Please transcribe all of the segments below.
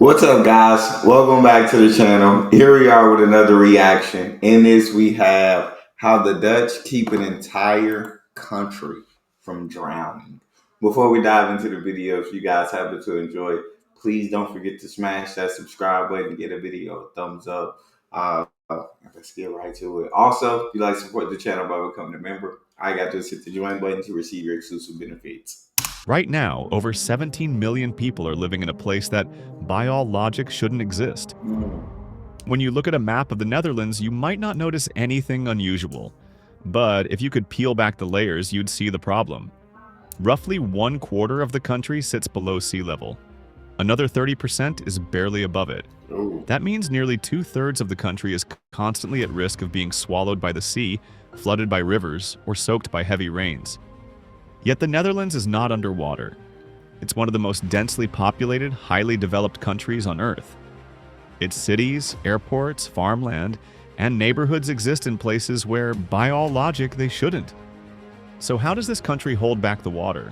What's up, guys? Welcome back to the channel. Here we are with another reaction. In this, we have how the Dutch keep an entire country from drowning. Before we dive into the video, if you guys happen to enjoy, please don't forget to smash that subscribe button and get a video a thumbs up. Let's get right to it. Also, if you like to support the channel by becoming a member, I got to hit the join button to receive your exclusive benefits. Right now, over 17 million people are living in a place that, by all logic, shouldn't exist. When you look at a map of the Netherlands, you might not notice anything unusual. But if you could peel back the layers, you'd see the problem. Roughly 1/4 of the country sits below sea level. Another 30% is barely above it. That means nearly 2/3 of the country is constantly at risk of being swallowed by the sea, flooded by rivers, or soaked by heavy rains. Yet the Netherlands is not underwater. It's one of the most densely populated, highly developed countries on Earth. Its cities, airports, farmland, and neighborhoods exist in places where, by all logic, they shouldn't. So how does this country hold back the water?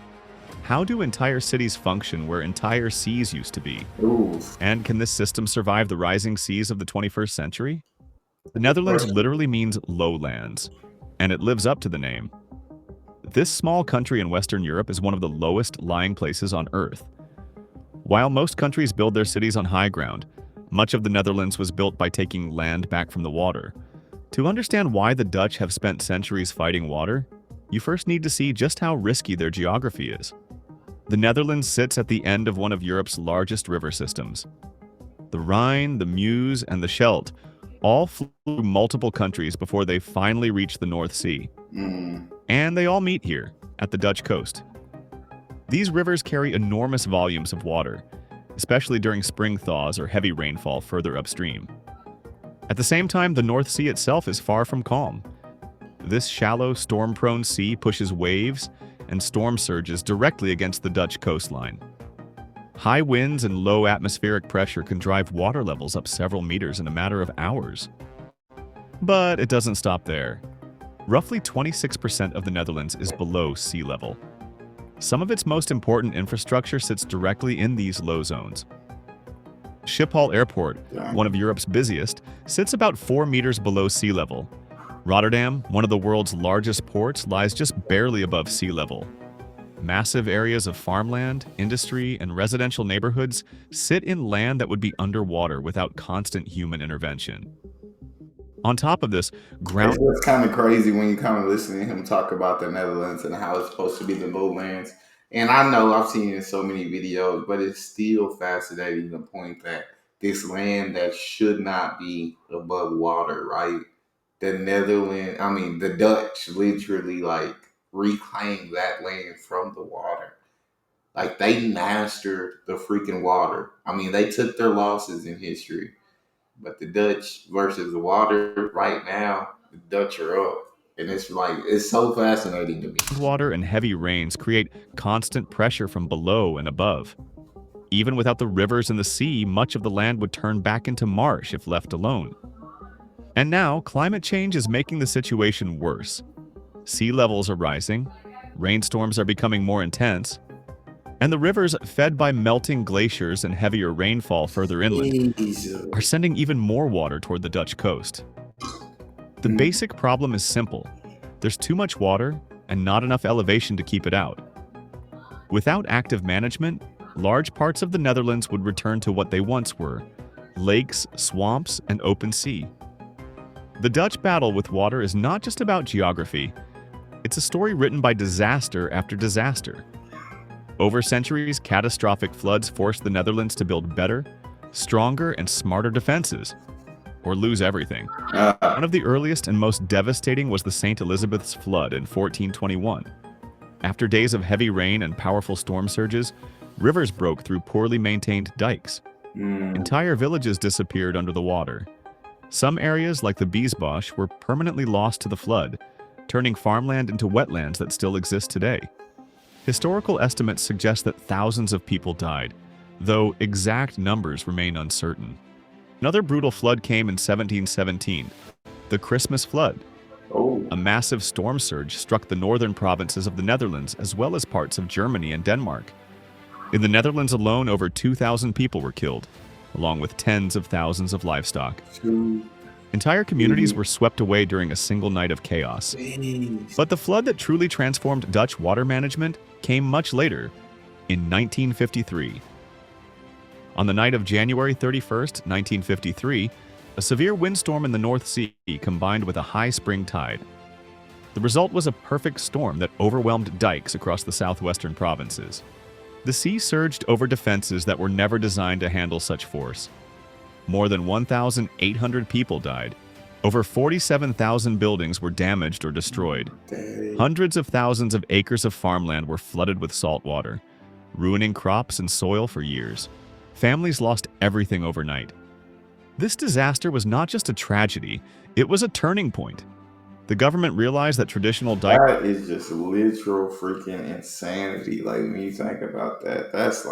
How do entire cities function where entire seas used to be? And can this system survive the rising seas of the 21st century? The Netherlands literally means lowlands, and it lives up to the name. This small country in Western Europe is one of the lowest lying places on Earth. While most countries build their cities on high ground, much of the Netherlands was built by taking land back from the water. To understand why the Dutch have spent centuries fighting water, you first need to see just how risky their geography is. The Netherlands sits at the end of one of Europe's largest river systems. The Rhine, the Meuse, and the Scheldt all flew through multiple countries before they finally reached the North Sea. And they all meet here, at the Dutch coast. These rivers carry enormous volumes of water, especially during spring thaws or heavy rainfall further upstream. At the same time, the North Sea itself is far from calm. This shallow, storm-prone sea pushes waves and storm surges directly against the Dutch coastline. High winds and low atmospheric pressure can drive water levels up several meters in a matter of hours. But it doesn't stop there. Roughly 26% of the Netherlands is below sea level. Some of its most important infrastructure sits directly in these low zones. Schiphol Airport, one of Europe's busiest, sits about 4 meters below sea level. Rotterdam, one of the world's largest ports, lies just barely above sea level. Massive areas of farmland, industry, and residential neighborhoods sit in land that would be underwater without constant human intervention. On top of this, It's kind of crazy when you kind of listen to him talk about the Netherlands and how it's supposed to be the lowlands. And I know I've seen it in so many videos, but it's still fascinating to point that this land that should not be above water, right? The Dutch literally reclaimed that land from the water. Like they mastered the freaking water. They took their losses in history. But the Dutch versus the water right now, the Dutch are up. And it's so fascinating to me. Water and heavy rains create constant pressure from below and above. Even without the rivers and the sea, much of the land would turn back into marsh if left alone. And now, climate change is making the situation worse. Sea levels are rising, rainstorms are becoming more intense, and the rivers, fed by melting glaciers and heavier rainfall further inland, are sending even more water toward the Dutch coast. The basic problem is simple. There's too much water and not enough elevation to keep it out. Without active management, large parts of the Netherlands would return to what they once were: lakes, swamps, and open sea. The Dutch battle with water is not just about geography. It's a story written by disaster after disaster. Over centuries, catastrophic floods forced the Netherlands to build better, stronger, and smarter defenses, or lose everything. One of the earliest and most devastating was the St. Elizabeth's flood in 1421. After days of heavy rain and powerful storm surges, rivers broke through poorly maintained dikes. Entire villages disappeared under the water. Some areas, like the Biesbosch, were permanently lost to the flood, turning farmland into wetlands that still exist today. Historical estimates suggest that thousands of people died, though exact numbers remain uncertain. Another brutal flood came in 1717, the Christmas flood. A massive storm surge struck the northern provinces of the Netherlands as well as parts of Germany and Denmark. In the Netherlands alone, over 2,000 people were killed. along with tens of thousands of livestock. Two. Entire communities were swept away during a single night of chaos. But the flood that truly transformed Dutch water management came much later, in 1953. On the night of January 31st, 1953, a severe windstorm in the North Sea combined with a high spring tide. The result was a perfect storm that overwhelmed dikes across the southwestern provinces. The sea surged over defenses that were never designed to handle such force. More than 1,800 people died. Over 47,000 buildings were damaged or destroyed. Hundreds of thousands of acres of farmland were flooded with salt water, ruining crops and soil for years. Families lost everything overnight. This disaster was not just a tragedy, it was a turning point. The government realized that traditional dike... That is just literal freaking insanity. Like, when you think about that, that's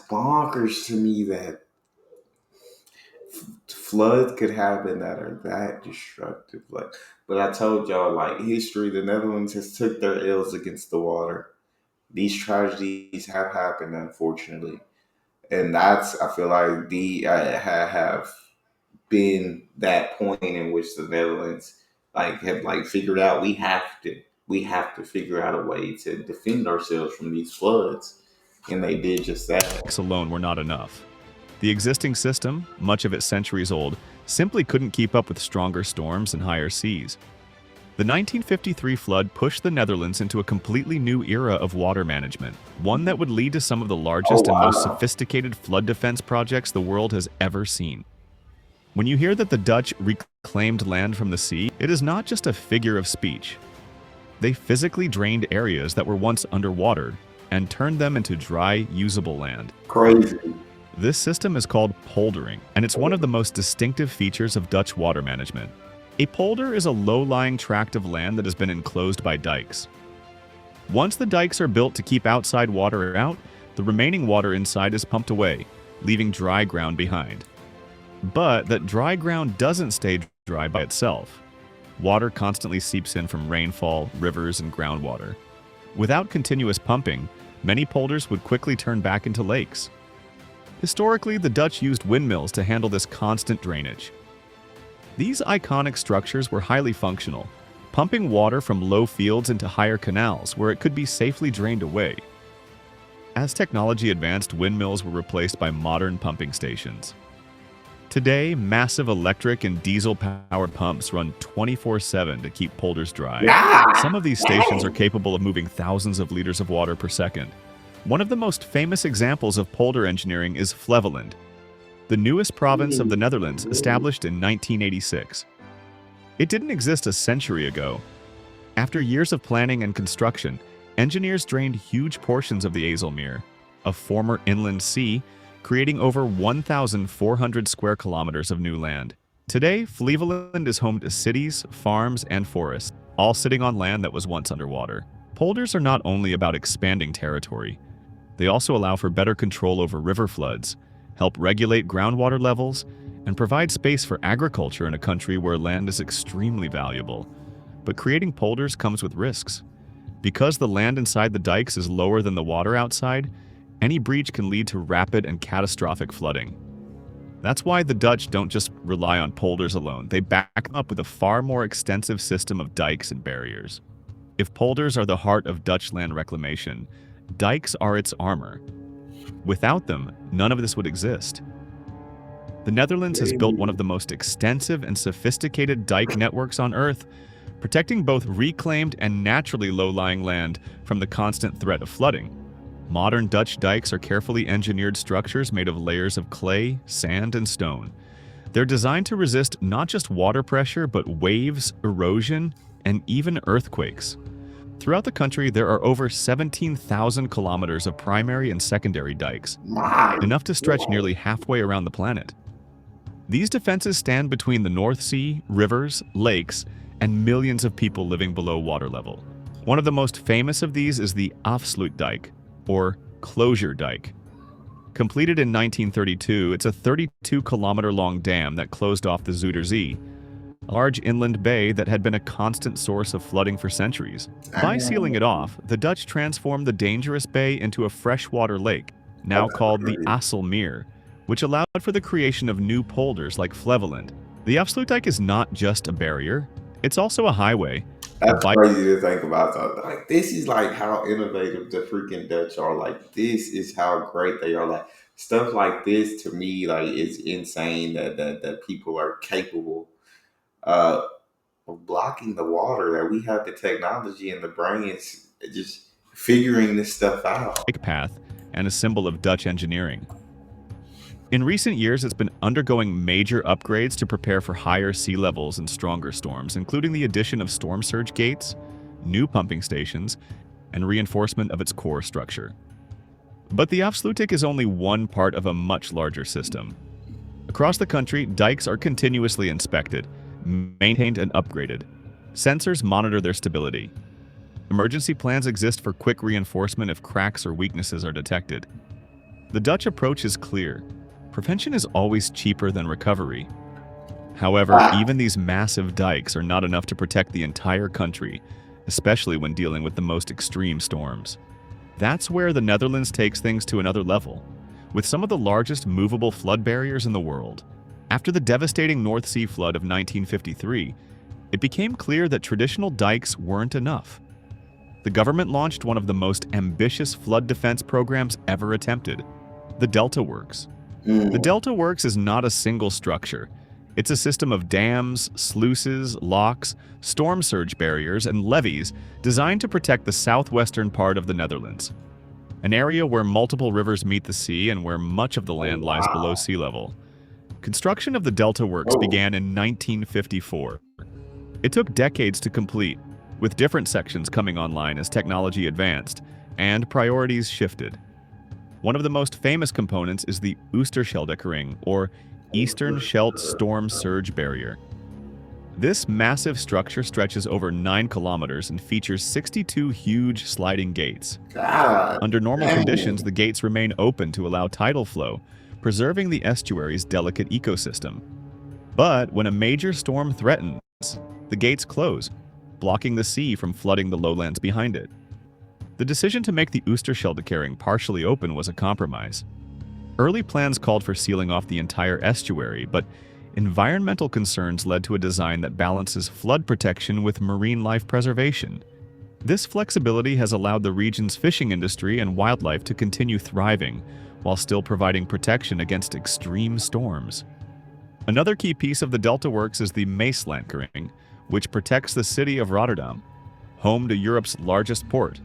bonkers to me that floods could happen that are that destructive. Like, but I told y'all, like, history, the Netherlands has took their ills against the water. These tragedies have happened, unfortunately. And that's, I feel like, have been that point in which the Netherlands have figured out we have to figure out a way to defend ourselves from these floods, and they did just that. Alone were not enough. The existing system, much of it centuries old, simply couldn't keep up with stronger storms and higher seas. The 1953 flood pushed the Netherlands into a completely new era of water management, one that would lead to some of the largest and most sophisticated flood defense projects the world has ever seen. When you hear that the Dutch reclaimed land from the sea, it is not just a figure of speech. They physically drained areas that were once underwater and turned them into dry, usable land. Crazy. This system is called poldering, and it's one of the most distinctive features of Dutch water management. A polder is a low-lying tract of land that has been enclosed by dikes. Once the dikes are built to keep outside water out, the remaining water inside is pumped away, leaving dry ground behind. But that dry ground doesn't stay dry by itself. Water constantly seeps in from rainfall, rivers, and groundwater. Without continuous pumping, many polders would quickly turn back into lakes. Historically, the Dutch used windmills to handle this constant drainage. These iconic structures were highly functional, pumping water from low fields into higher canals where it could be safely drained away. As technology advanced, windmills were replaced by modern pumping stations. Today, massive electric and diesel-powered pumps run 24/7 to keep polders dry. Some of these stations are capable of moving thousands of liters of water per second. One of the most famous examples of polder engineering is Flevoland, the newest province of the Netherlands, established in 1986. It didn't exist a century ago. After years of planning and construction, engineers drained huge portions of the IJsselmeer, a former inland sea, creating over 1,400 square kilometers of new land. Today, Flevoland is home to cities, farms, and forests, all sitting on land that was once underwater. Polders are not only about expanding territory. They also allow for better control over river floods, help regulate groundwater levels, and provide space for agriculture in a country where land is extremely valuable. But creating polders comes with risks. Because the land inside the dikes is lower than the water outside, any breach can lead to rapid and catastrophic flooding. That's why the Dutch don't just rely on polders alone. They back them up with a far more extensive system of dikes and barriers. If polders are the heart of Dutch land reclamation, dikes are its armor. Without them, none of this would exist. The Netherlands has built one of the most extensive and sophisticated dike networks on Earth, protecting both reclaimed and naturally low-lying land from the constant threat of flooding. Modern Dutch dikes are carefully engineered structures made of layers of clay, sand, and stone. They're designed to resist not just water pressure, but waves, erosion, and even earthquakes. Throughout the country, there are over 17,000 kilometers of primary and secondary dikes, enough to stretch nearly halfway around the planet. These defenses stand between the North Sea, rivers, lakes, and millions of people living below water level. One of the most famous of these is the Offsluit dike, or closure dike. Completed in 1932, it's a 32-kilometer-long dam that closed off the Zuiderzee, a large inland bay that had been a constant source of flooding for centuries. By sealing it off, the Dutch transformed the dangerous bay into a freshwater lake, now called the IJsselmeer, which allowed for the creation of new polders like Flevoland. The Offsluit dike is not just a barrier, it's also a highway, a That's bike crazy to think about. So, like, this is like how innovative the freaking Dutch are. Like, this is how great they are. Like, stuff like this to me, like, it's insane that people are capable uh, of blocking the water. That we have the technology and the brains just figuring this stuff out. path, and a symbol of Dutch engineering. In recent years, it's been undergoing major upgrades to prepare for higher sea levels and stronger storms, including the addition of storm surge gates, new pumping stations, and reinforcement of its core structure. But the Offsluit is only one part of a much larger system. Across the country, dikes are continuously inspected, maintained, and upgraded. Sensors monitor their stability. Emergency plans exist for quick reinforcement if cracks or weaknesses are detected. The Dutch approach is clear. Prevention is always cheaper than recovery. However, even these massive dikes are not enough to protect the entire country, especially when dealing with the most extreme storms. That's where the Netherlands takes things to another level, with some of the largest movable flood barriers in the world. After the devastating North Sea flood of 1953, it became clear that traditional dikes weren't enough. The government launched one of the most ambitious flood defense programs ever attempted, the Delta Works. The Delta Works is not a single structure. It's a system of dams, sluices, locks, storm surge barriers, and levees designed to protect the southwestern part of the Netherlands, an area where multiple rivers meet the sea and where much of the land lies below sea level. Construction of the Delta Works began in 1954. It took decades to complete, with different sections coming online as technology advanced and priorities shifted. One of the most famous components is the Decaring, or Eastern Scheldt Storm Surge Barrier. This massive structure stretches over 9 kilometers and features 62 huge sliding gates. Under normal conditions, the gates remain open to allow tidal flow, preserving the estuary's delicate ecosystem. But when a major storm threatens, the gates close, blocking the sea from flooding the lowlands behind it. The decision to make the Decaring partially open was a compromise. Early plans called for sealing off the entire estuary, but environmental concerns led to a design that balances flood protection with marine life preservation. This flexibility has allowed the region's fishing industry and wildlife to continue thriving, while still providing protection against extreme storms. Another key piece of the Delta Works is the Meland Ring, which protects the city of Rotterdam, home to Europe's largest port.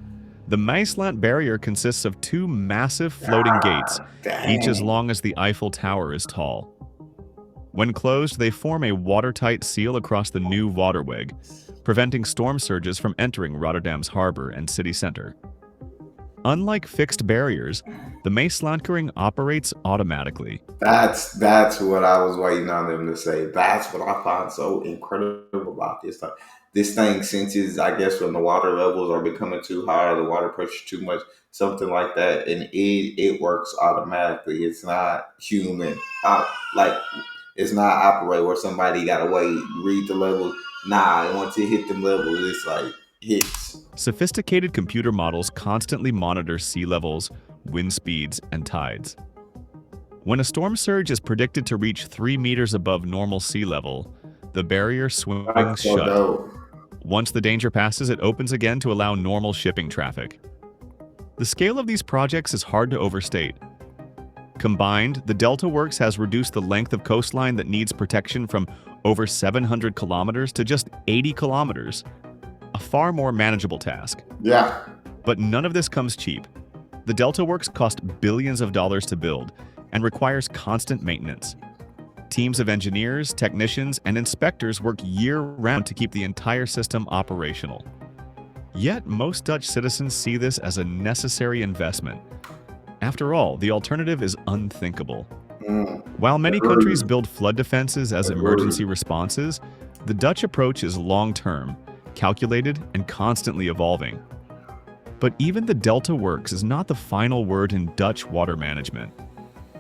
The Meland barrier consists of 2 massive floating gates, each as long as the Eiffel Tower is tall. When closed, they form a watertight seal across the new waterweg, preventing storm surges from entering Rotterdam's harbor and city center. Unlike fixed barriers, the Meland Ring operates automatically. That's what I was waiting on them to say. That's what I find so incredible about this. Like, this thing senses, I guess, when the water levels are becoming too high or the water pressure too much, something like that, and it works automatically. It's not human. Like, it's not operate where somebody got to wait, read the levels. Nah, once it hit them levels, it's like hits. Sophisticated computer models constantly monitor sea levels, wind speeds, and tides. When a storm surge is predicted to reach 3 meters above normal sea level, the barrier swings shut. Dope. Once the danger passes, it opens again to allow normal shipping traffic. The scale of these projects is hard to overstate. Combined, the Delta Works has reduced the length of coastline that needs protection from over 700 kilometers to just 80 kilometers, a far more manageable task. Yeah. But none of this comes cheap. The Delta Works cost billions of dollars to build and requires constant maintenance. Teams of engineers, technicians, and inspectors work year-round to keep the entire system operational. Yet, most Dutch citizens see this as a necessary investment. After all, the alternative is unthinkable. While many countries build flood defenses as emergency responses, the Dutch approach is long-term, calculated, and constantly evolving. But even the Delta Works is not the final word in Dutch water management.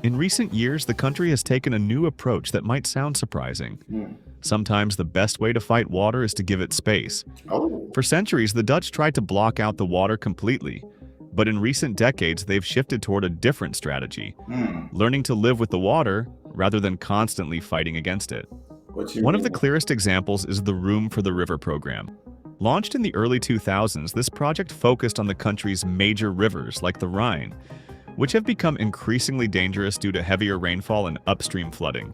In recent years, the country has taken a new approach that might sound surprising. Sometimes the best way to fight water is to give it space. For centuries, the Dutch tried to block out the water completely. But in recent decades, they've shifted toward a different strategy, Hmm. learning to live with the water rather than constantly fighting against it. What you One of the mean? clearest examples is the Room for the River program. Launched in the early 2000s, this project focused on the country's major rivers like the Rhine, which have become increasingly dangerous due to heavier rainfall and upstream flooding.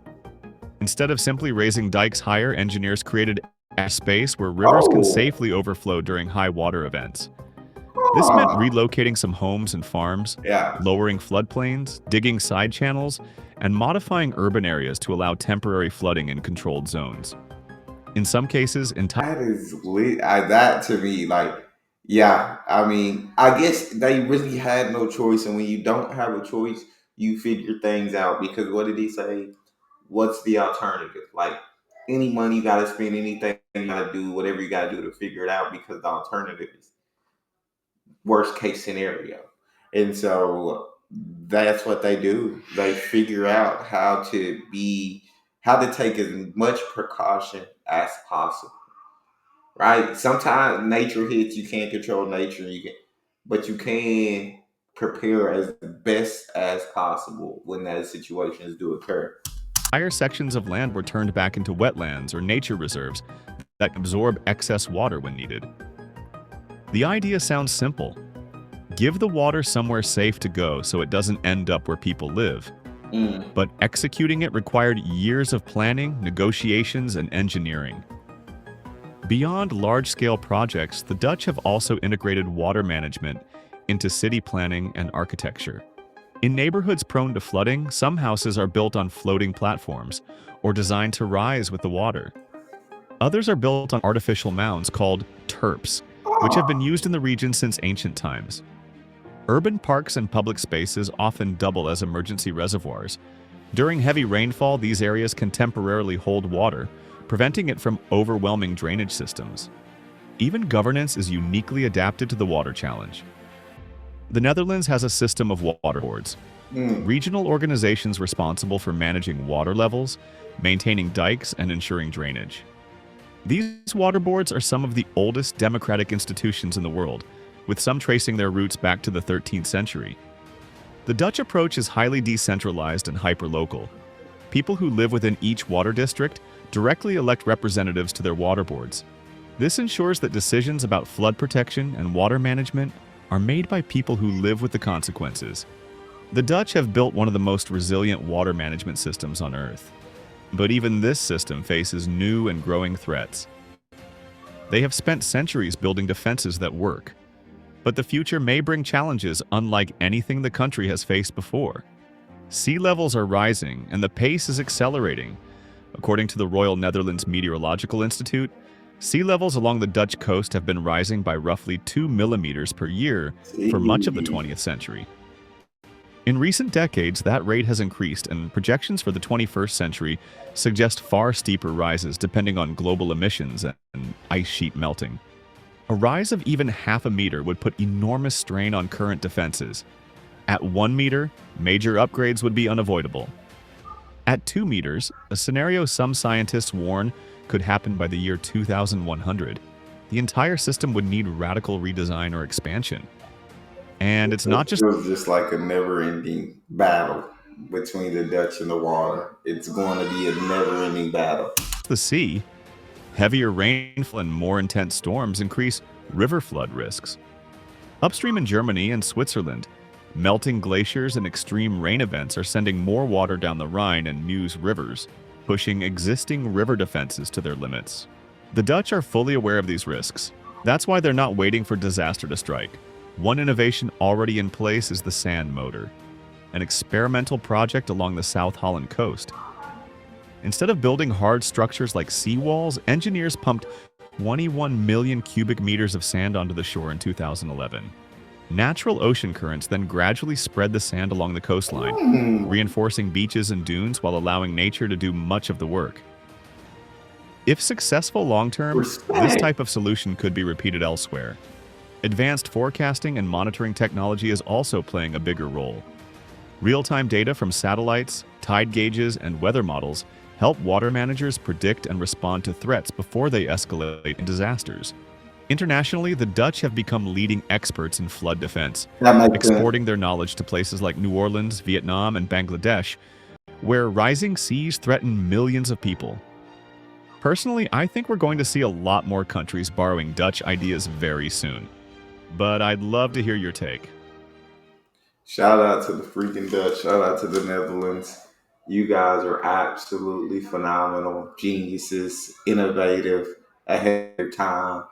Instead of simply raising dikes higher, engineers created a space where rivers can Oh. safely overflow during high water events. This meant Huh. relocating some homes and farms, Yeah. lowering floodplains, digging side channels, and modifying urban areas to allow temporary flooding in controlled zones. In some cases, entire That is lit. That to me, like, yeah. I mean, I guess they really had no choice, and when you don't have a choice, you figure things out. Because what did he say? What's the alternative? Like, any money you got to spend, anything you got to do, whatever you got to do to figure it out. Because the alternative is worst case scenario, and so that's what they do. They figure out how to take as much precaution as possible, right? Sometimes nature hits, you can't control nature, but you can prepare as best as possible when those situations do occur. sections of land were turned back into wetlands or nature reserves that absorb excess water when needed. The idea sounds simple. Give the water somewhere safe to go so it doesn't end up where people live. Mm. But executing it required years of planning, negotiations, and engineering. Beyond large-scale projects, the Dutch have also integrated water management into city planning and architecture. In neighborhoods prone to flooding, some houses are built on floating platforms or designed to rise with the water. Others are built on artificial mounds called terps, which have been used in the region since ancient times. Urban parks and public spaces often double as emergency reservoirs. During heavy rainfall, these areas can temporarily hold water, preventing it from overwhelming drainage systems. Even governance is uniquely adapted to the water challenge. The Netherlands has a system of water boards, Mm. regional organizations responsible for managing water levels, maintaining dikes, and ensuring drainage. These water boards are some of the oldest democratic institutions in the world, with some tracing their roots back to the 13th century. The Dutch approach is highly decentralized and hyperlocal. People who live within each water district directly elect representatives to their water boards. This ensures that decisions about flood protection and water management are made by people who live with the consequences. The Dutch have built one of the most resilient water management systems on Earth. But even this system faces new and growing threats. They have spent centuries building defenses that work. But the future may bring challenges unlike anything the country has faced before. Sea levels are rising and the pace is accelerating. According to the Royal Netherlands Meteorological Institute, sea levels along the Dutch coast have been rising by roughly 2 millimeters per year for much of the 20th century. In recent decades, that rate has increased, and projections for the 21st century suggest far steeper rises depending on global emissions and ice sheet melting. A rise of even half a meter would put enormous strain on current defenses. At 1 meter, major upgrades would be unavoidable. At 2 meters, a scenario some scientists warn could happen by the year 2100. The entire system would need radical redesign or expansion. And it's not just It was just like a never-ending battle between the Dutch and the water. It's going to be a never-ending battle. the sea. Heavier rainfall and more intense storms increase river flood risks. Upstream in Germany and Switzerland, melting glaciers and extreme rain events are sending more water down the Rhine and Meuse rivers, pushing existing river defenses to their limits. The Dutch are fully aware of these risks. That's why they're not waiting for disaster to strike. One innovation already in place is the sand motor, an experimental project along the South Holland coast. Instead of building hard structures like seawalls, engineers pumped 21 million cubic meters of sand onto the shore in 2011. Natural ocean currents then gradually spread the sand along the coastline, reinforcing beaches and dunes while allowing nature to do much of the work. If successful long-term, this type of solution could be repeated elsewhere. Advanced forecasting and monitoring technology is also playing a bigger role. Real-time data from satellites, tide gauges, and weather models help water managers predict and respond to threats before they escalate in disasters. Internationally, the Dutch have become leading experts in flood defense, That makes sense. exporting their knowledge to places like New Orleans, Vietnam, and Bangladesh, where rising seas threaten millions of people. Personally, I think we're going to see a lot more countries borrowing Dutch ideas very soon. But I'd love to hear your take. Shout out to the freaking Dutch. Shout out to the Netherlands. You guys are absolutely phenomenal, geniuses, innovative, ahead of your time.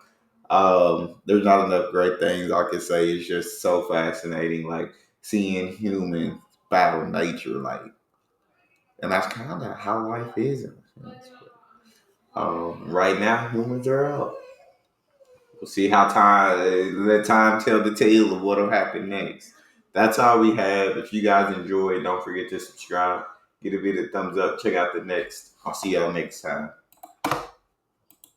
There's not enough great things I could say. It's just so fascinating, like seeing humans battle nature, like, and that's kind of how life is. In a sense. Right now, humans are up. We'll see how let time tell the tale of what'll happen next. That's all we have. If you guys enjoyed, don't forget to subscribe, give a bit of thumbs up, check out the next. I'll see y'all next time.